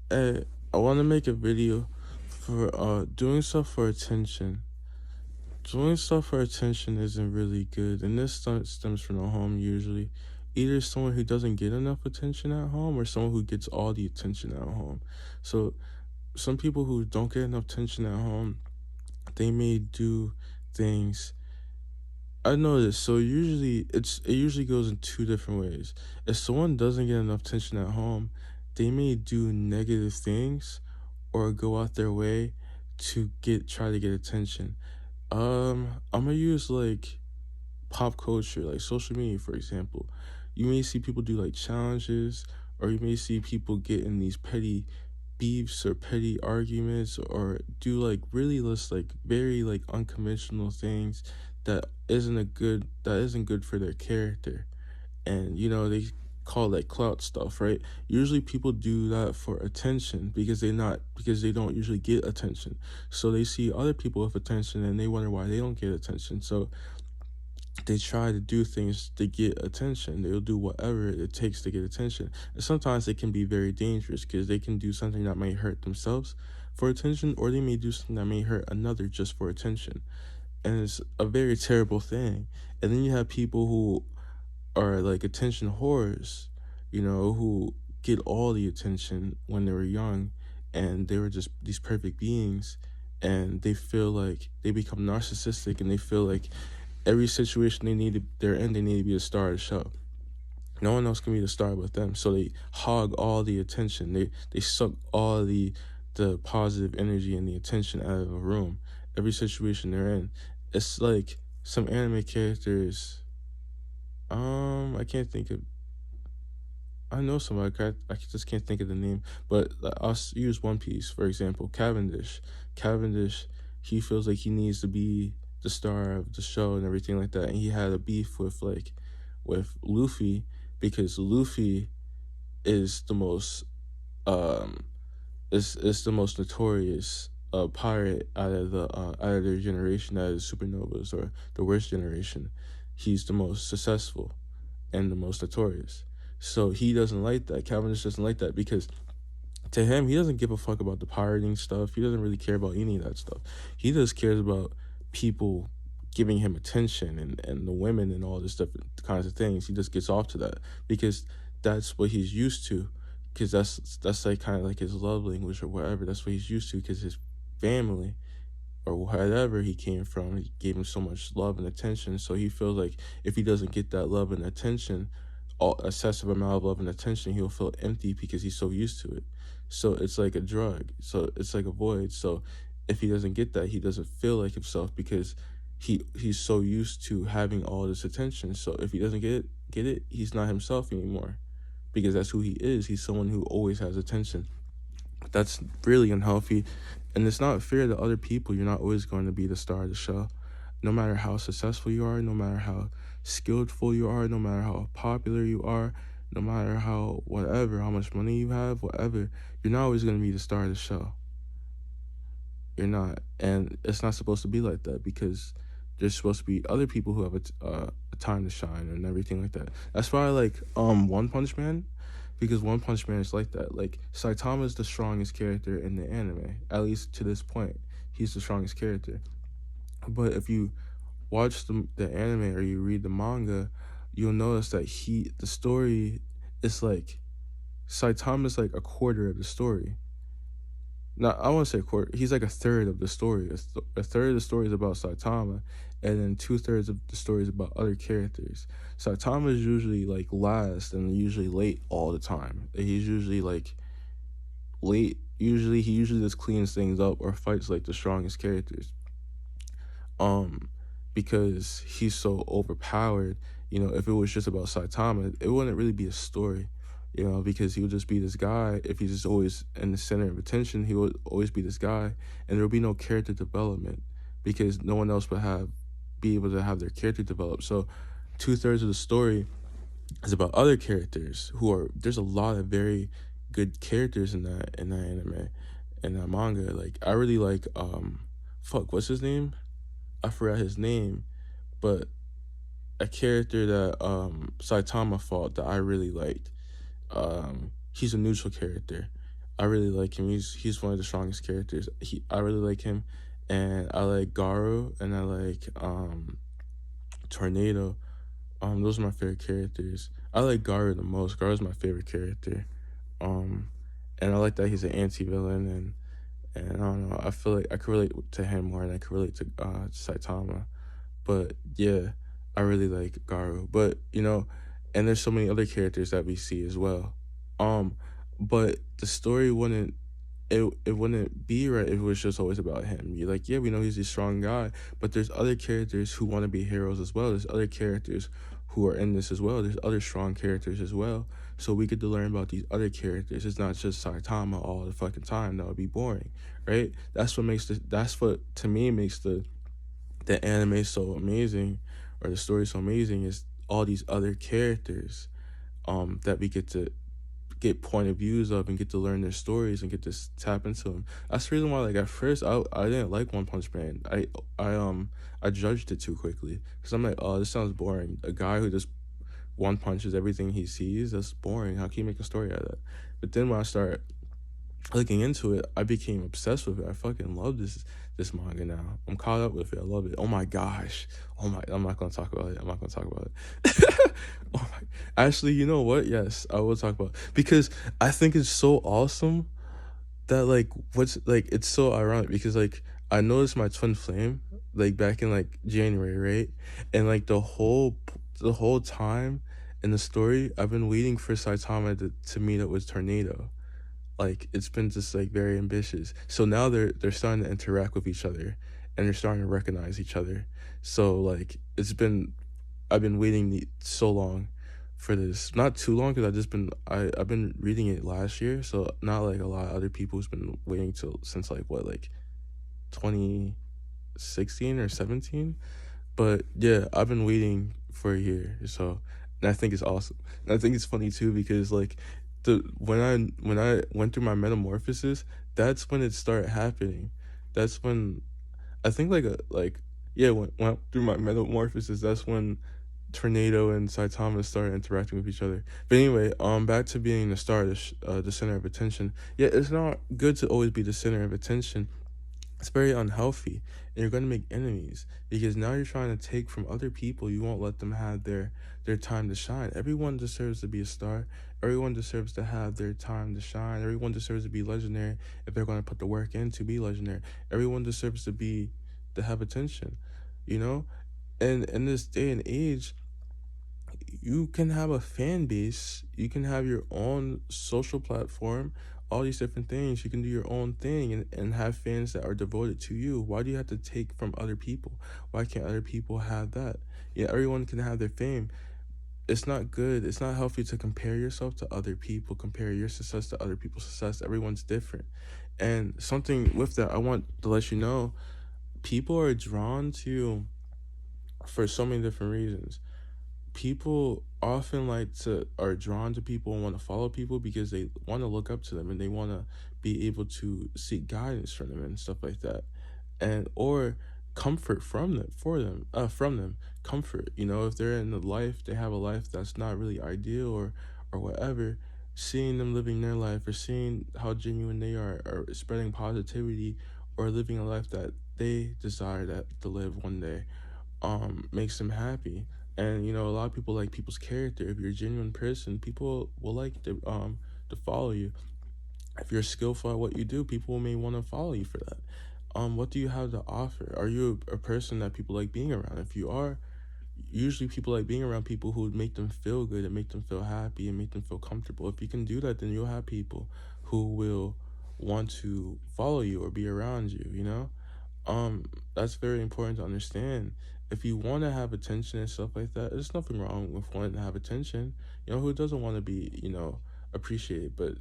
Hey, I want to make a video for doing stuff for attention. Doing stuff for attention isn't really good, and this stems from the home usually. Either someone who doesn't get enough attention at home or someone who gets all the attention at home. So some people who don't get enough attention at home, they may do things. I know this. So it usually goes in two different ways. If someone doesn't get enough attention at home, they may do negative things or go out their way to try to get attention. I'm gonna use like pop culture, like social media, for example. You may see people do like challenges, or you may see people get in these petty beefs or petty arguments, or do like really less like very like unconventional things that isn't good for their character. And they call that clout stuff, right? Usually people do that for attention because they don't usually get attention. So they see other people with attention and they wonder why they don't get attention. So they try to do things to get attention. They'll do whatever it takes to get attention. And sometimes it can be very dangerous because they can do something that may hurt themselves for attention, or they may do something that may hurt another just for attention. And it's a very terrible thing. And then you have people who are like attention whores, who get all the attention when they were young and they were just these perfect beings, and they feel like they become narcissistic and they feel like every situation they're in, they need to be the star of the show. No one else can be the star but them. So they hog all the attention. They suck all the positive energy and the attention out of a room. Every situation they're in. It's like some anime characters. I can't think of. I know somebody. I just can't think of the name. But use One Piece for example. Cavendish. Cavendish. He feels like he needs to be the star of the show and everything like that. And he had a beef with Luffy because Luffy is the most um is the most notorious pirate out of their generation, out of the supernovas or the worst generation. He's the most successful and the most notorious. So he doesn't like that. Cavendish doesn't like that because to him, he doesn't give a fuck about the pirating stuff. He doesn't really care about any of that stuff. He just cares about people giving him attention and the women and all this different kinds of things. He just gets off to that because that's what he's used to. Because that's like kind of like his love language or whatever. That's what he's used to because his family or wherever he came from, he gave him so much love and attention. So he feels like if he doesn't get that love and attention, all excessive amount of love and attention, he'll feel empty because he's so used to it. So it's like a drug. So it's like a void. So if he doesn't get that, he doesn't feel like himself because he's so used to having all this attention. So if he doesn't get it, he's not himself anymore because that's who he is. He's someone who always has attention. That's really unhealthy. And it's not fair to other people. You're not always going to be the star of the show. No matter how successful you are, no matter how skillful you are, no matter how popular you are, no matter how whatever, how much money you have, whatever, you're not always going to be the star of the show. You're not. And it's not supposed to be like that because there's supposed to be other people who have a time to shine and everything like that. That's why I like One Punch Man, because One Punch Man is like that. Like Saitama is the strongest character in the anime, at least to this point. He's the strongest character. But if you watch the anime or you read the manga, you'll notice that the story is like Saitama is like a quarter of the story. Not I want to say a quarter. He's like a third of the story. A third of the story is about Saitama, and then 2/3 of the story is about other characters. Saitama is usually like last and usually late all the time. He's usually like late. Usually he usually just cleans things up or fights like the strongest characters. Um, because he's so overpowered. If it was just about Saitama, it wouldn't really be a story. Because he would just be this guy. If he's just always in the center of attention, he would always be this guy, and there would be no character development because no one else would be able to have their character developed. So, 2/3 of the story is about other characters who are. There's a lot of very good characters in that anime, in that manga. Like I really like fuck, what's his name? I forgot his name, but a character that Saitama fought that I really liked. He's a neutral character. I really like him. He's one of the strongest characters. I really like him, and I like Garu, and I like Tornado. Those are my favorite characters. I like Garu the most. Garu's my favorite character. Um, and I like that he's an anti-villain, and I don't know. I feel like I could relate to him more than I could relate to Saitama. But yeah, I really like Garu. But and there's so many other characters that we see as well. Um, but the story it wouldn't be right if it was just always about him. You're like, yeah, we know he's a strong guy, but there's other characters who want to be heroes as well. There's other characters who are in this as well. There's other strong characters as well. So we get to learn about these other characters. It's not just Saitama all the fucking time. That would be boring, right? That's what to me makes the anime so amazing, or the story so amazing, is all these other characters that we get to get point of views of and get to learn their stories and get to tap into them. That's the reason why, like, at first I didn't like One Punch Man. I judged it too quickly because I'm like, oh, this sounds boring. A guy who just one punches everything he sees, that's boring. How can you make a story out of that? But then when I started looking into it, I became obsessed with it. I fucking love this manga now. I'm caught up with it. I love it. Oh my gosh. Oh my, I'm not gonna talk about it. I'm not gonna talk about it. Oh my, actually, you know what? Yes, I will talk about it because I think it's so awesome that, like, what's like it's so ironic because, like, I noticed my twin flame like back in like January, right? And like the whole time in the story, I've been waiting for Saitama to meet up with Tornado. Like, it's been just like very ambitious. So now they're starting to interact with each other, and they're starting to recognize each other. So like I've been waiting so long for this. Not too long because I've been reading it last year, so not like a lot of other people who's been waiting till since like what, like 2016 or 17. But yeah, I've been waiting for a year, so, and I think it's awesome. And I think it's funny too because, like, the when I went through my metamorphosis, that's when it started happening. That's when I think like yeah, when I went through my metamorphosis, that's when Tornado and Saitama started interacting with each other. But anyway, back to being the star, the center of attention. Yeah, it's not good to always be the center of attention. It's very unhealthy, and you're going to make enemies because now you're trying to take from other people. You won't let them have their time to shine. Everyone deserves to be a star. Everyone deserves to have their time to shine. Everyone deserves to be legendary if they're going to put the work in to be legendary. Everyone deserves to have attention, you know. And in this day and age, you can have a fan base, you can have your own social platform, all these different things. You can do your own thing and have fans that are devoted to you. Why do you have to take from other people? Why can't other people have that? Yeah, everyone can have their fame. It's not good. It's not healthy to compare yourself to other people, compare your success to other people's success. Everyone's different. And something with that, I want to let you know, people are drawn to you for so many different reasons. People often are drawn to people and want to follow people because they want to look up to them and they want to be able to seek guidance from them and stuff like that, and or comfort from them, comfort. If they're in a life, they have a life that's not really ideal, or whatever, seeing them living their life or seeing how genuine they are, or spreading positivity, or living a life that they desire to live one day, makes them happy. And a lot of people like people's character. If you're a genuine person, people will like to follow you. If you're skillful at what you do, people may want to follow you for that. What do you have to offer? Are you a person that people like being around? If you are, usually people like being around people who make them feel good and make them feel happy and make them feel comfortable. If you can do that, then you'll have people who will want to follow you or be around you. That's very important to understand. If you want to have attention and stuff like that, there's nothing wrong with wanting to have attention. Who doesn't want to be, appreciated? But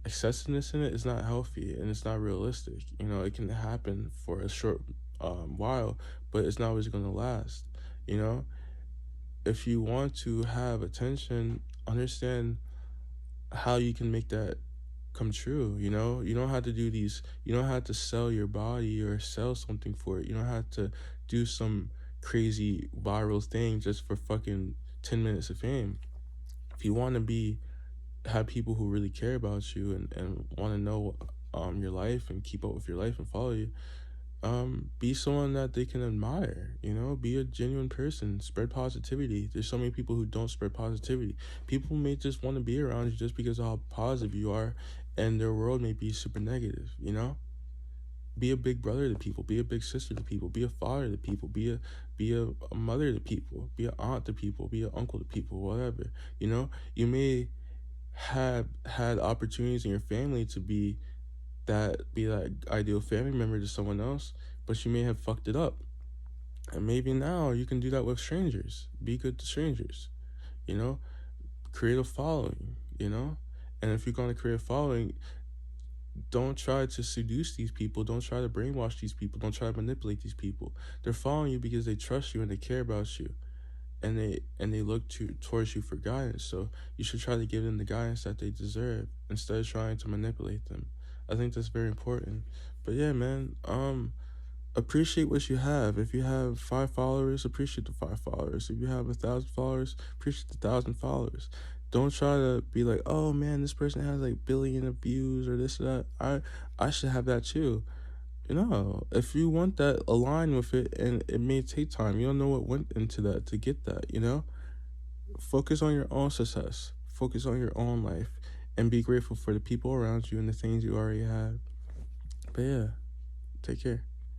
excessiveness in it is not healthy and it's not realistic. It can happen for a short while, but it's not always going to last. You know, if you want to have attention, understand how you can make that come true. You don't have to do these, you don't have to sell your body or sell something for it. You don't have to do some crazy viral thing just for fucking 10 minutes of fame. If you want to be have people who really care about you and want to know your life and keep up with your life and follow you. Be someone that they can admire, be a genuine person, spread positivity. There's so many people who don't spread positivity. People may just want to be around you just because of how positive you are, and their world may be super negative. Be a big brother to people, be a big sister to people, be a father to people, be a mother to people, be an aunt to people, be an uncle to people, whatever. You may have had opportunities in your family to be that ideal family member to someone else, but you may have fucked it up. And maybe now you can do that with strangers. Be good to strangers, you know? Create a following. And if you're going to create a following, don't try to seduce these people. Don't try to brainwash these people. Don't try to manipulate these people. They're following you because they trust you and they care about you. And they look towards you for guidance. So you should try to give them the guidance that they deserve instead of trying to manipulate them. I think that's very important. But yeah, man, appreciate what you have. If you have 5 followers, appreciate the 5 followers. If you have 1,000 followers, appreciate the 1,000 followers. Don't try to be like, oh man, this person has like billion of views or this or that. I should have that too. If you want that, align with it, and it may take time. You don't know what went into that to get that. Focus on your own success, focus on your own life, and be grateful for the people around you and the things you already have. But yeah, take care.